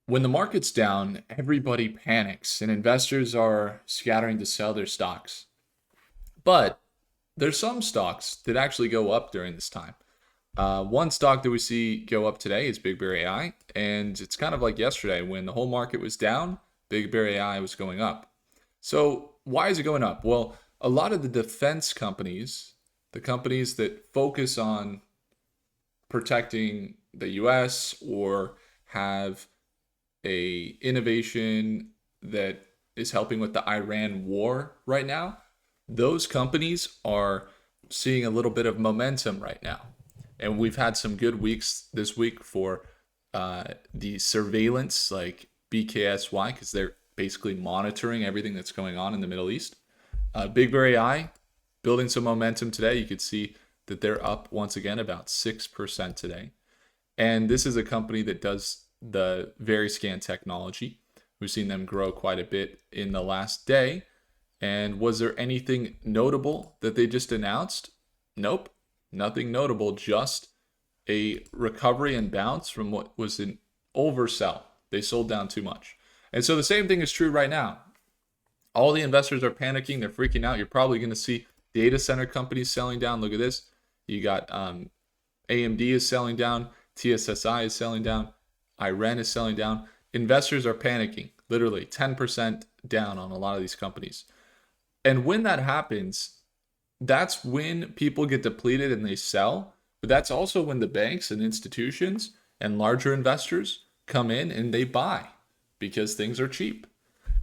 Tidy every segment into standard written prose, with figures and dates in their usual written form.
When the market's down, everybody panics and investors are scattering to sell their stocks. But there's some stocks that actually go up during this time. One stock that we see go up today is BBAI, and it's kind of like yesterday when the whole market was down, BBAI was going up. So why is it going up? Well, a lot of the defense companies, the companies that focus on protecting the US or have a innovation that is helping with the Iran war right now, those companies are seeing a little bit of momentum right now. And we've had some good weeks this week for the surveillance, like BKSY, because they're basically monitoring everything that's going on in the Middle East. Big Bear AI building some momentum today. You could see that they're up once again about 6% today. And this is a company that does the Veriscan technology. We've seen them grow quite a bit in the last day. And was there anything notable that they just announced? Nope, nothing notable, just a recovery and bounce from what was an oversell. They sold down too much. And so the same thing is true right now. All the investors are panicking, they're freaking out. You're probably going to see data center companies selling down. Look at this. You got AMD is selling down, TSSI is selling down, Iran is selling down. Investors are panicking, literally 10% down on a lot of these companies. And when that happens, that's when people get depleted and they sell. But that's also when the banks and institutions and larger investors come in and they buy because things are cheap.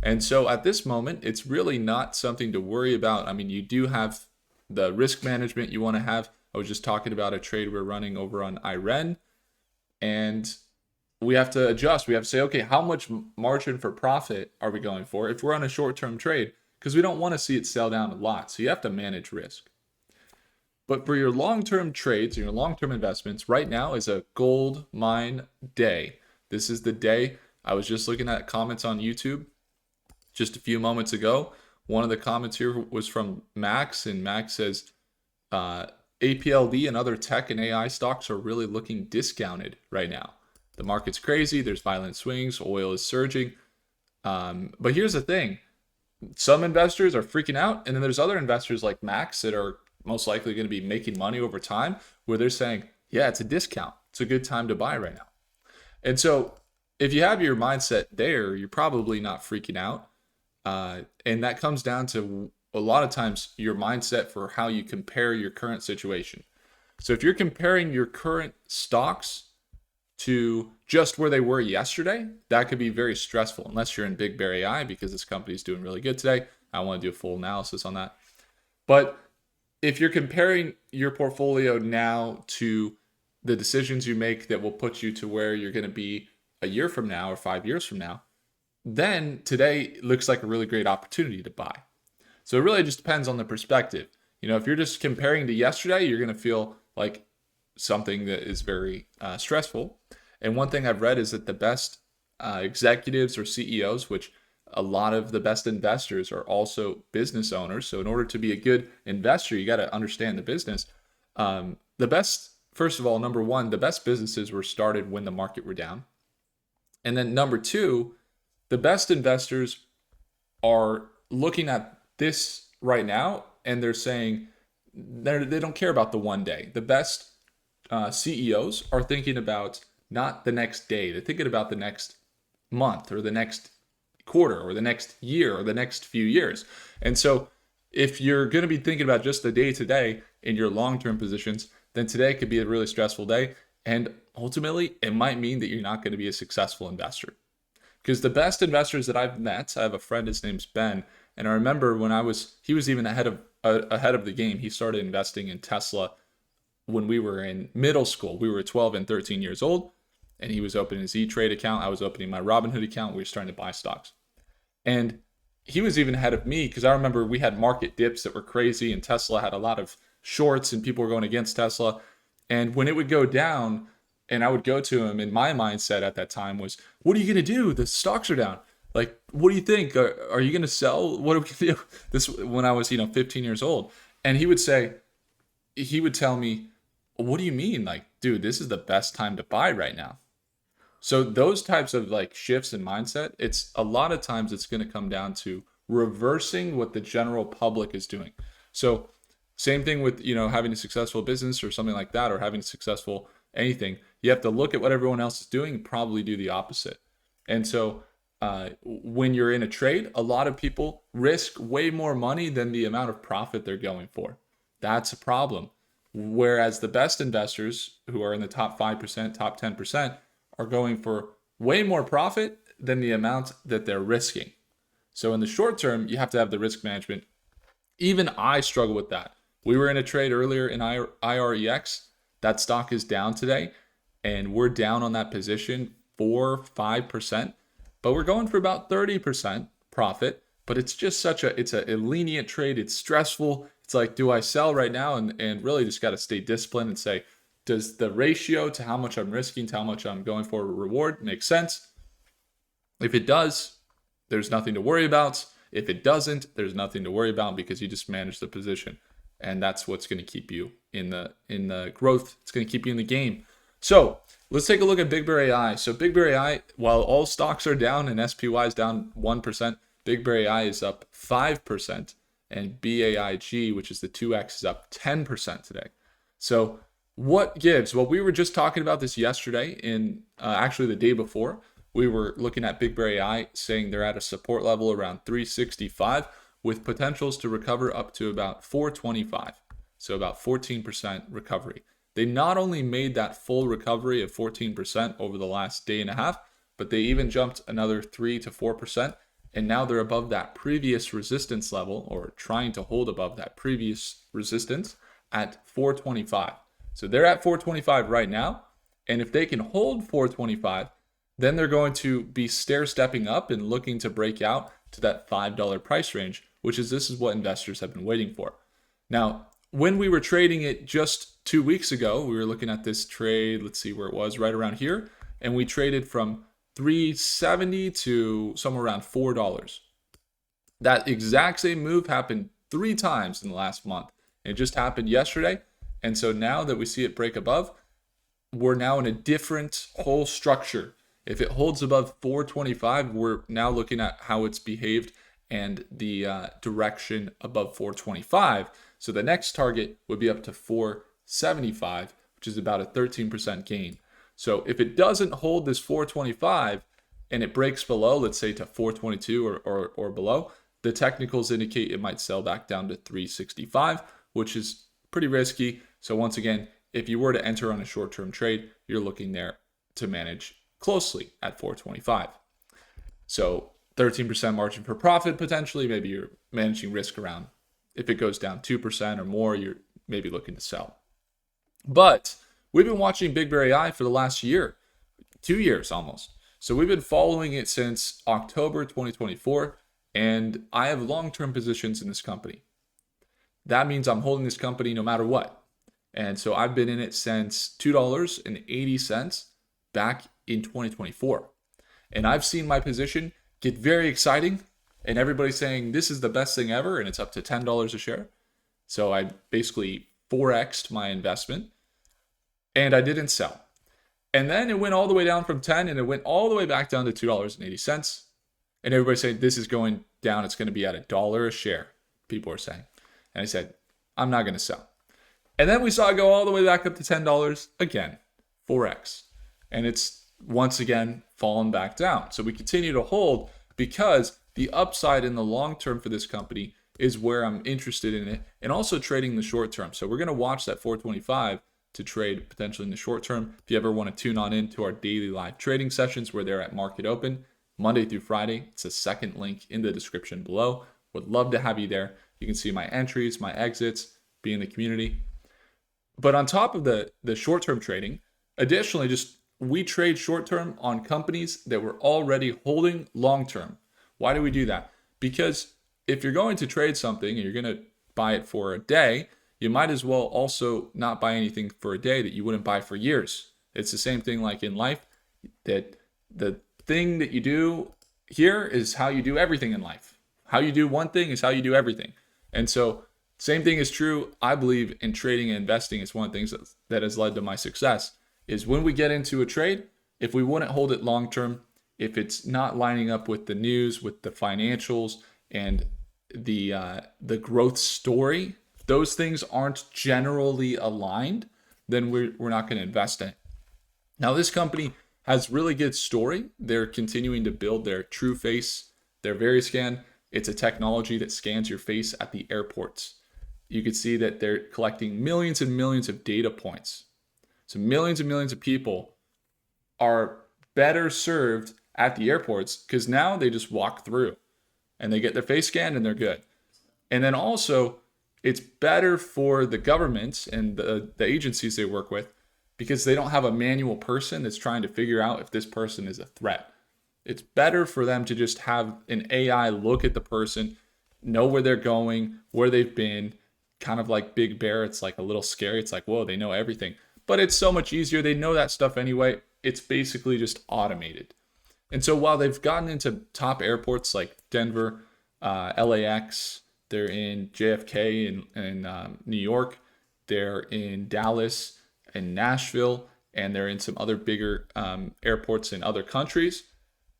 And so at this moment, it's really not something to worry about. I mean, you do have the risk management you want to have. I was just talking about a trade we're running over on Iran, and we have to adjust. We have to say, okay, how much margin for profit are we going for if we're on a short-term trade? Because we don't want to see it sell down a lot. So you have to manage risk. But for your long-term trades, your long-term investments, right now is a gold mine day. This is the day. I was just looking at comments on YouTube just a few moments ago. One of the comments here was from Max, and Max says, APLD and other tech and AI stocks are really looking discounted right now. The market's crazy. There's violent swings. Oil is surging. But here's the thing. Some investors are freaking out, and then there's other investors like Max that are most likely going to be making money over time, where they're saying, yeah, it's a discount. It's a good time to buy right now. And so if you have your mindset there, you're probably not freaking out. And that comes down to a lot of times your mindset for how you compare your current situation. So if you're comparing your current stocks to just where they were yesterday, that could be very stressful unless you're in Big Bear AI because this company is doing really good today. I want to do a full analysis on that. But if you're comparing your portfolio now to the decisions you make that will put you to where you're going to be a year from now or 5 years from now, then today looks like a really great opportunity to buy. So it really just depends on the perspective. If you're just comparing to yesterday, you're going to feel like something that is very stressful. And one thing I've read is that the best executives or CEOs, which a lot of the best investors are also business owners. So in order to be a good investor, you got to understand the business. The best, first of all, number one, the best businesses were started when the market were down. And then number two, the best investors are looking at this right now and they're saying they don't care about the one day. The best CEOs are thinking about not the next day. They're thinking about the next month or the next quarter or the next year or the next few years. And so if you're going to be thinking about just the day to day in your long-term positions, then today could be a really stressful day. And ultimately, it might mean that you're not going to be a successful investor. Because the best investors that I've met, I have a friend, his name's Ben, and I remember when he was even ahead of the game. He started investing in Tesla when we were in middle school. We were 12 and 13 years old, and he was opening his E-Trade account. I was opening my Robinhood account. We were starting to buy stocks. And he was even ahead of me because I remember we had market dips that were crazy, and Tesla had a lot of shorts, and people were going against Tesla. And when it would go down, and I would go to him, and my mindset at that time was, what are you going to do? The stocks are down. Like, what do you think? Are you going to sell? What are we going to do? This when I was, 15 years old. And he would tell me, what do you mean? Like, dude, this is the best time to buy right now. So those types of like shifts in mindset, it's a lot of times it's going to come down to reversing what the general public is doing. So same thing with, having a successful business or something like that, or having a successful anything. You have to look at what everyone else is doing and probably do the opposite. And so when you're in a trade, a lot of people risk way more money than the amount of profit they're going for. That's a problem. Whereas the best investors who are in the top 5%, top 10% are going for way more profit than the amount that they're risking. So in the short term, you have to have the risk management. Even I struggle with that. We were in a trade earlier in IREX. That stock is down today, and we're down on that position 4-5%, but we're going for about 30% profit. But it's just it's a lenient trade. It's stressful. It's like, do I sell right now? And really just got to stay disciplined and say, does the ratio to how much I'm risking to how much I'm going for a reward make sense? If it does, there's nothing to worry about. If it doesn't, there's nothing to worry about because you just manage the position. And that's what's going to keep you in the growth. It's going to keep you in the game. So let's take a look at BigBearAI. So BigBearAI, while all stocks are down and SPY is down 1%, BigBearAI is up 5%, and BAIG, which is the 2X, is up 10% today. So what gives? Well, we were just talking about this yesterday in actually the day before. We were looking at BigBearAI saying they're at a support level around 365 with potentials to recover up to about 425. So about 14% recovery. They not only made that full recovery of 14% over the last day and a half, but they even jumped another 3 to 4%. And now they're above that previous resistance level, or trying to hold above that previous resistance at 425. So they're at 425 right now. And if they can hold 425, then they're going to be stair-stepping up and looking to break out to that $5 price range, this is what investors have been waiting for. Now, when we were trading it just 2 weeks ago, we were looking at this trade, let's see where it was, right around here, and we traded from $3.70 to somewhere around $4. That exact same move happened 3 times in the last month. It just happened yesterday. And so now that we see it break above, we're now in a different whole structure. If it holds above 425, we're now looking at how it's behaved and the direction above 425. So the next target would be up to 475, which is about a 13% gain. So if it doesn't hold this 425 and it breaks below, let's say to 422 or below, the technicals indicate it might sell back down to 365, which is pretty risky. So once again, if you were to enter on a short-term trade, you're looking there to manage closely at 425. So 13% margin for profit potentially. Maybe you're managing risk around, if it goes down 2% or more, you're maybe looking to sell. But we've been watching BigBearAI for the last year, 2 years almost. So we've been following it since October 2024, and I have long-term positions in this company. That means I'm holding this company no matter what. And so I've been in it since $2.80 back in 2024. And I've seen my position get very exciting, and everybody's saying this is the best thing ever, and it's up to $10 a share. So I basically 4x'd my investment, and I didn't sell. And then it went all the way down from 10, and it went all the way back down to $2.80. And everybody's saying this is going down, it's going to be at $1 a share, people are saying. And I said, I'm not going to sell. And then we saw it go all the way back up to $10 again, 4x. And it's once again fallen back down. So we continue to hold because the upside in the long term for this company is where I'm interested in it, and also trading the short term. So we're going to watch that 425 to trade potentially in the short term. If you ever want to tune on in to our daily live trading sessions where they're at market open, Monday through Friday, it's the second link in the description below. Would love to have you there. You can see my entries, my exits, be in the community. But on top of the short-term trading, additionally, we trade short-term on companies that we're already holding long-term. Why do we do that? Because if you're going to trade something and you're going to buy it for a day, you might as well also not buy anything for a day that you wouldn't buy for years. It's the same thing like in life, that the thing that you do here is how you do everything in life. How you do one thing is how you do everything. And so same thing is true, I believe, in trading and investing. It's one of the things that has led to my success, is when we get into a trade, if we wouldn't hold it long term, if it's not lining up with the news, with the financials, and the growth story, if those things aren't generally aligned, then we're not going to invest in it. Now, this company has really good story. They're continuing to build their True Face, their VeriScan. It's a technology that scans your face at the airports. You can see that they're collecting millions and millions of data points. So millions and millions of people are better served at the airports because now they just walk through and they get their face scanned and they're good. And then also, it's better for the governments and the agencies they work with because they don't have a manual person that's trying to figure out if this person is a threat. It's better for them to just have an AI look at the person, know where they're going, where they've been, kind of like Big Bear. It's like a little scary. It's like, whoa, they know everything. But it's so much easier. They know that stuff anyway. It's basically just automated. And so while they've gotten into top airports like Denver, LAX, they're in JFK in New York, they're in Dallas and Nashville, and they're in some other bigger airports in other countries,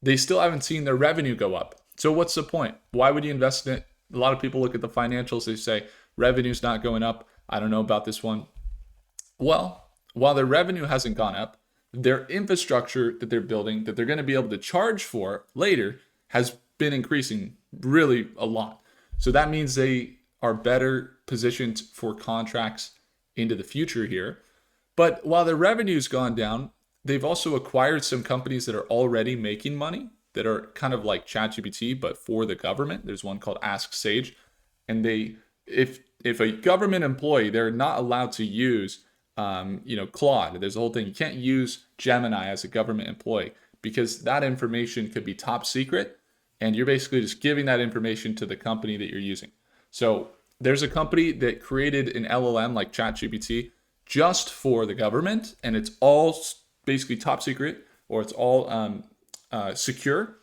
they still haven't seen their revenue go up. So what's the point? Why would you invest in it? A lot of people look at the financials, they say, revenue's not going up. I don't know about this one. Well, while their revenue hasn't gone up, their infrastructure that they're building, that they're going to be able to charge for later, has been increasing really a lot. So that means they are better positioned for contracts into the future here. But while their revenue's gone down, they've also acquired some companies that are already making money that are kind of like ChatGPT, but for the government. There's one called Ask Sage. And if a government employee, they're not allowed to use Claude. There's a whole thing. You can't use Gemini as a government employee because that information could be top secret. And you're basically just giving that information to the company that you're using. So there's a company that created an LLM like ChatGPT just for the government, and it's all basically top secret, or it's all secure.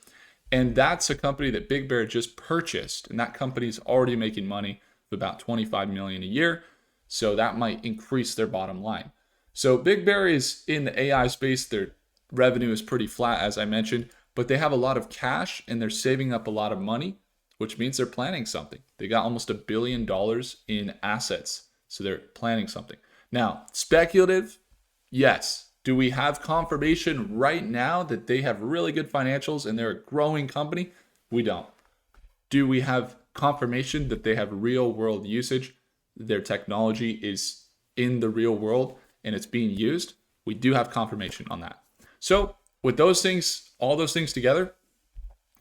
And that's a company that Big Bear just purchased, and that company's already making money of about $25 million a year. So that might increase their bottom line. So Big Bear is in the AI space. Their revenue is pretty flat, as I mentioned, but they have a lot of cash and they're saving up a lot of money, which means they're planning something. They got almost $1 billion in assets. So they're planning something. Now, speculative, yes. Do we have confirmation right now that they have really good financials and they're a growing company? We don't. Do we have confirmation that they have real world usage? Their technology is in the real world and it's being used? We do have confirmation on that. So with those things, all those things together,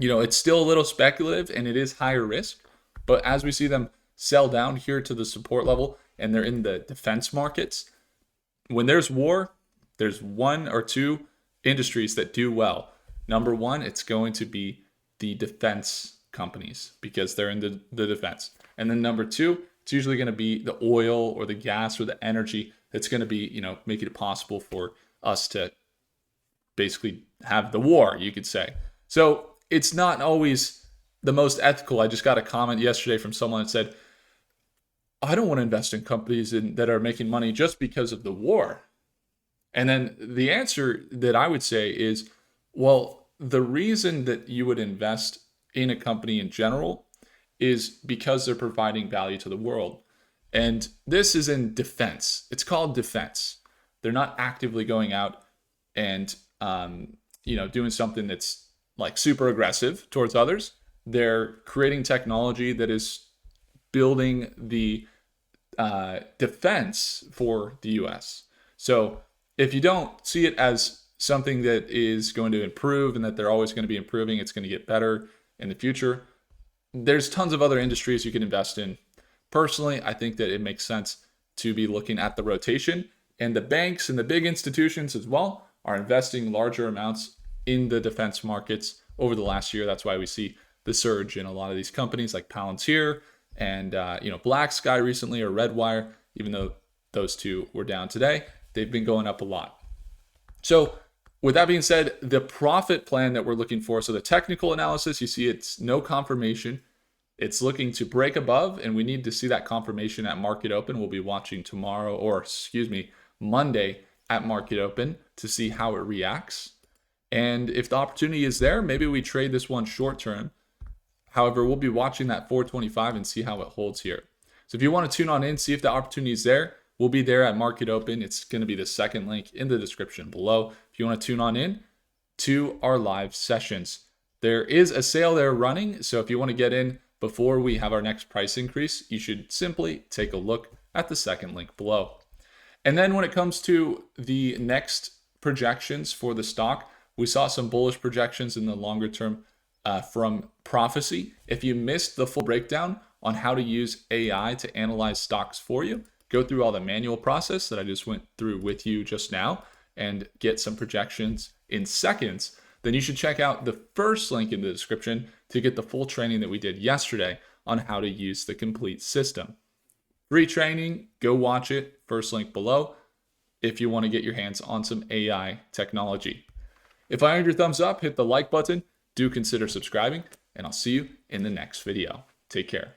it's still a little speculative and it is higher risk. But as we see them sell down here to the support level and they're in the defense markets, when there's war, there's one or two industries that do well. Number one, it's going to be the defense companies because they're in the defense. And then number two, it's usually going to be the oil or the gas or the energy that's going to be, making it possible for us to basically have the war, you could say. So it's not always the most ethical. I just got a comment yesterday from someone that said, I don't want to invest in companies that are making money just because of the war. And then the answer that I would say is, well, the reason that you would invest in a company in general is because they're providing value to the world. And this is in defense. It's called defense. They're not actively going out and, doing something that's like super aggressive towards others. They're creating technology that is building the defense for the US. So if you don't see it as something that is going to improve and that they're always going to be improving, it's going to get better in the future, there's tons of other industries you can invest in. Personally, I think that it makes sense to be looking at the rotation, and the banks and the big institutions as well are investing larger amounts in the defense markets over the last year. That's why we see the surge in a lot of these companies like Palantir and Black Sky recently, or Redwire, even though those two were down today, they've been going up a lot. So with that being said, the profit plan that we're looking for, so the technical analysis, you see it's no confirmation. It's looking to break above, and we need to see that confirmation at market open. We'll be watching Monday at market open to see how it reacts. And if the opportunity is there, maybe we trade this one short term. However, we'll be watching that 425 and see how it holds here. So if you want to tune on in, see if the opportunity is there, we'll be there at market open. It's going to be the second link in the description below. If you want to tune on in to our live sessions, there is a sale there running. So if you want to get in before we have our next price increase, you should simply take a look at the second link below. And then when it comes to the next projections for the stock, we saw some bullish projections in the longer term from Prophecy. If you missed the full breakdown on how to use AI to analyze stocks for you, go through all the manual process that I just went through with you just now and get some projections in seconds, then you should check out the first link in the description to get the full training that we did yesterday on how to use the complete system. Free training, go watch it, first link below, if you want to get your hands on some AI technology. If I earned your thumbs up, hit the like button, do consider subscribing, and I'll see you in the next video. Take care.